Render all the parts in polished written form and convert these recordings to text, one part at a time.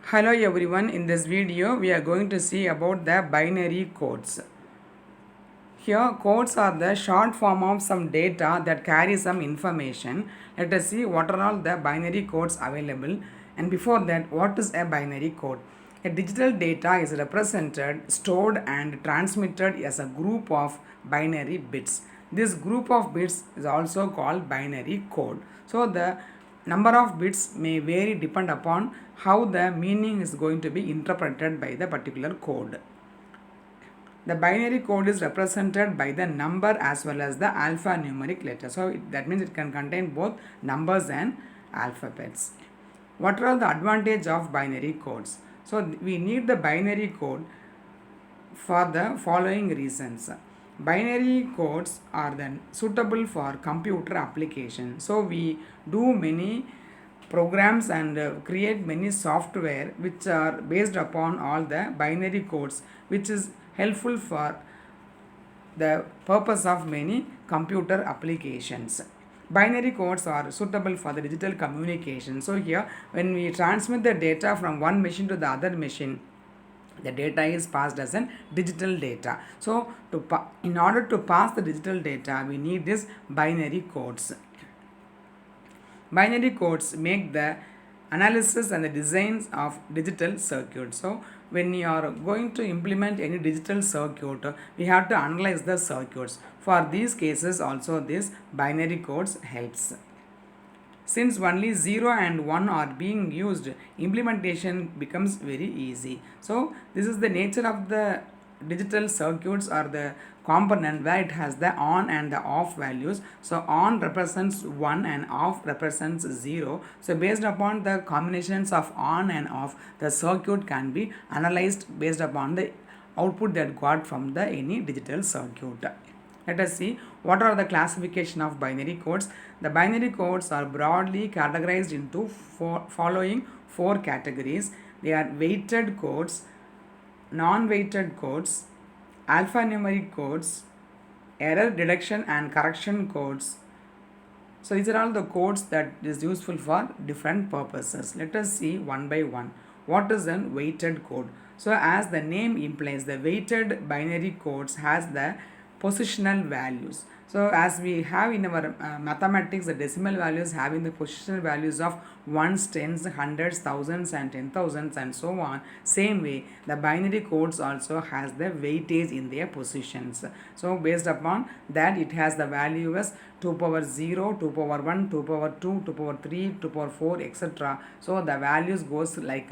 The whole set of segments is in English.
Hello everyone, in this video we are going to see about the binary codes. Here codes are the short form of some data that carry some information. Let us see what are all the binary codes available, and before that, what is a binary code? A digital data is represented, stored and transmitted as a group of binary bits. This group of bits is also called binary code. So the number of bits may vary depend upon how the meaning is going to be interpreted by the particular code. The binary code is represented by the number as well as the alphanumeric letter. So that means it can contain both numbers and alphabets. What are the advantage of binary codes? So we need the binary code for the following reasons. Binary codes are then suitable for computer application. So we do many programs and create many software which are based upon all the binary codes, which is helpful for the purpose of many computer applications. Binary codes are suitable for the digital communication. So here when we transmit the data from one machine to the other machine, the data is passed as an digital data. So in order to pass the digital data, we need this binary codes. Binary codes make the analysis and the designs of digital circuits. So when you are going to implement any digital circuit, we have to analyze the circuits. For these cases also this binary codes helps. Since only 0 and 1 are being used, implementation becomes very easy. So this is the nature of the digital circuits or the component where it has the on and the off values. So on represents 1 and off represents 0. So based upon the combinations of on and off, the circuit can be analyzed based upon the output that got from the any digital circuit. Let us see what are the classification of binary codes. The binary codes are broadly categorized into following four categories. They are weighted codes, non-weighted codes, alphanumeric codes, error detection and correction codes. So these are all the codes that is useful for different purposes. Let us see one by one. What is a weighted code? So as the name implies, the weighted binary codes has the positional values. So as we have in our mathematics, the decimal values having the positional values of ones, tens, hundreds, thousands and 10,000s and so on. Same way, the binary codes also has the weightage in their positions. So based upon that, it has the value as 2 power 0, 2 power 1, 2 power 2, 2 power 3, 2 power 4, etc. So the values goes like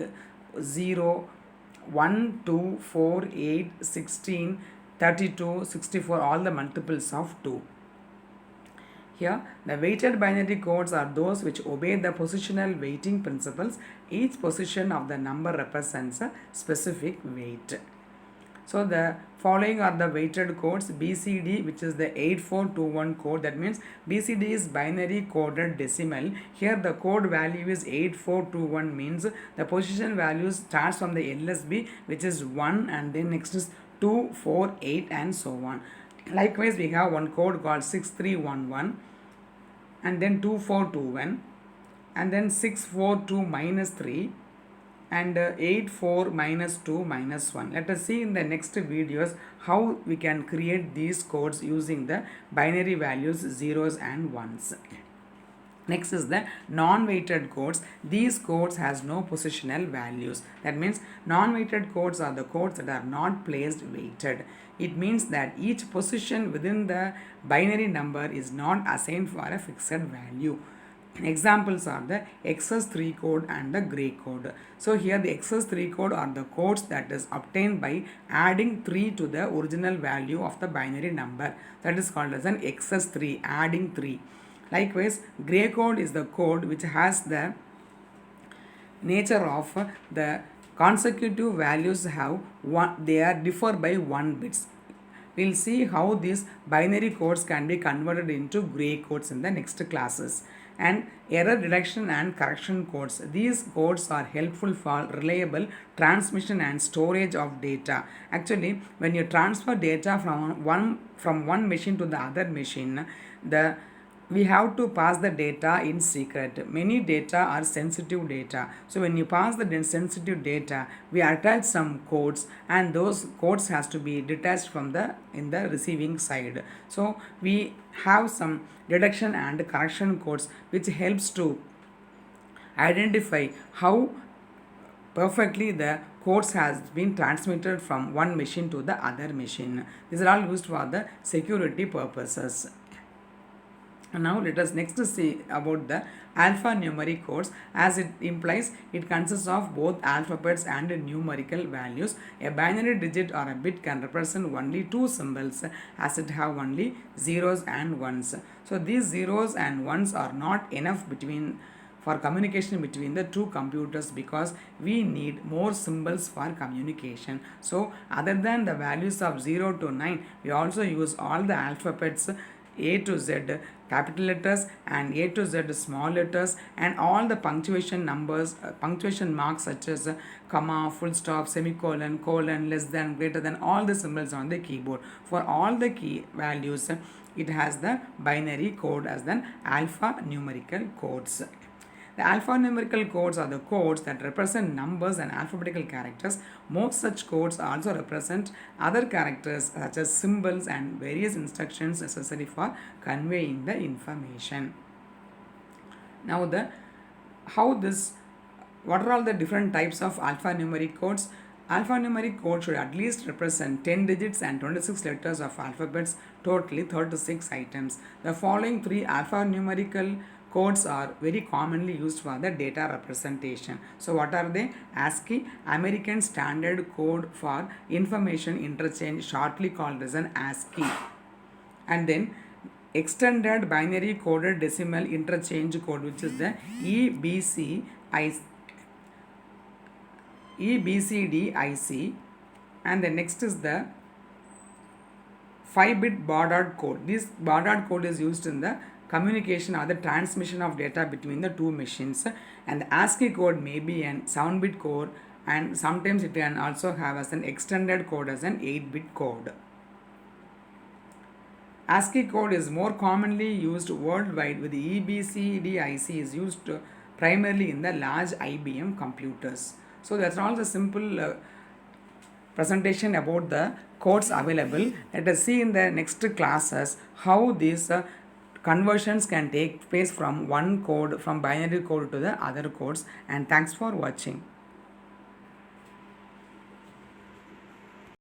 0, 1, 2, 4, 8, 16, 32, 64, all the multiples of 2. Here, the weighted binary codes are those which obey the positional weighting principles. Each position of the number represents a specific weight. So the following are the weighted codes. BCD, which is the 8421 code, that means BCD is binary coded decimal. Here the code value is 8421, means the position value starts from the LSB, which is 1, and then next is 2, 4, 8 and so on. Likewise, we have one code called 6311 and then 2421 and then 642 minus 3 and 84 minus 2 minus 1. Let us see in the next videos how we can create these codes using the binary values zeros and ones. Next is the non-weighted codes. These codes has no positional values. That means non-weighted codes are the codes that are not placed weighted. It means that each position within the binary number is not assigned for a fixed value. Examples are the XS3 code and the gray code. So here the XS3 code are the codes that is obtained by adding 3 to the original value of the binary number. That is called as an XS3, adding 3. Likewise, gray code is the code which has the nature of the consecutive values have one, they are differ by 1 bits. We will see how these binary codes can be converted into gray codes in the next classes. And error detection and correction codes. These codes are helpful for reliable transmission and storage of data. Actually, when you transfer data from one machine to the other machine, the we have to pass the data in secret. Many data are sensitive data, so when you pass the sensitive data, we attach some codes, and those codes has to be detached from the in the receiving side. So we have some deduction and correction codes which helps to identify how perfectly the codes has been transmitted from one machine to the other machine. These are all used for the security purposes. Now let us next see about the alphanumeric codes. As it implies, it consists of both alphabets and numerical values. A binary digit or a bit can represent only two symbols, as it have only zeros and ones. So these zeros and ones are not enough between for communication between the two computers, because we need more symbols for communication. So other than the values of 0 to 9, we also use all the alphabets, A to Z capital letters and A to Z small letters, and all the punctuation numbers, punctuation marks such as comma, full stop, semicolon, colon, less than, greater than, all the symbols on the keyboard. For all the key values, it has the binary code as the alphanumerical codes. The alphanumerical codes are the codes that represent numbers and alphabetical characters. Most such codes also represent other characters such as symbols and various instructions necessary for conveying the information. Now the how this what are all the different types of alphanumeric codes? Alphanumeric code should at least represent 10 digits and 26 letters of alphabets, totally 36 items. The following three alphanumerical codes are very commonly used for the data representation. So what are they? ASCII, American Standard Code for Information Interchange, shortly called as an ASCII. And then extended binary coded decimal interchange code, which is the EBCDIC. And the next is the 5-bit baud code. This baud code is used in the communication or the transmission of data between the two machines. And the ASCII code may be an 7-bit code, and sometimes it can also have as an extended code as an 8-bit code. ASCII code is more commonly used worldwide, with the EBCDIC is used primarily in the large IBM computers. So that's all the simple presentation about the codes available. Let us see in the next classes how these conversions can take place from one code, from binary code to the other codes. And thanks for watching.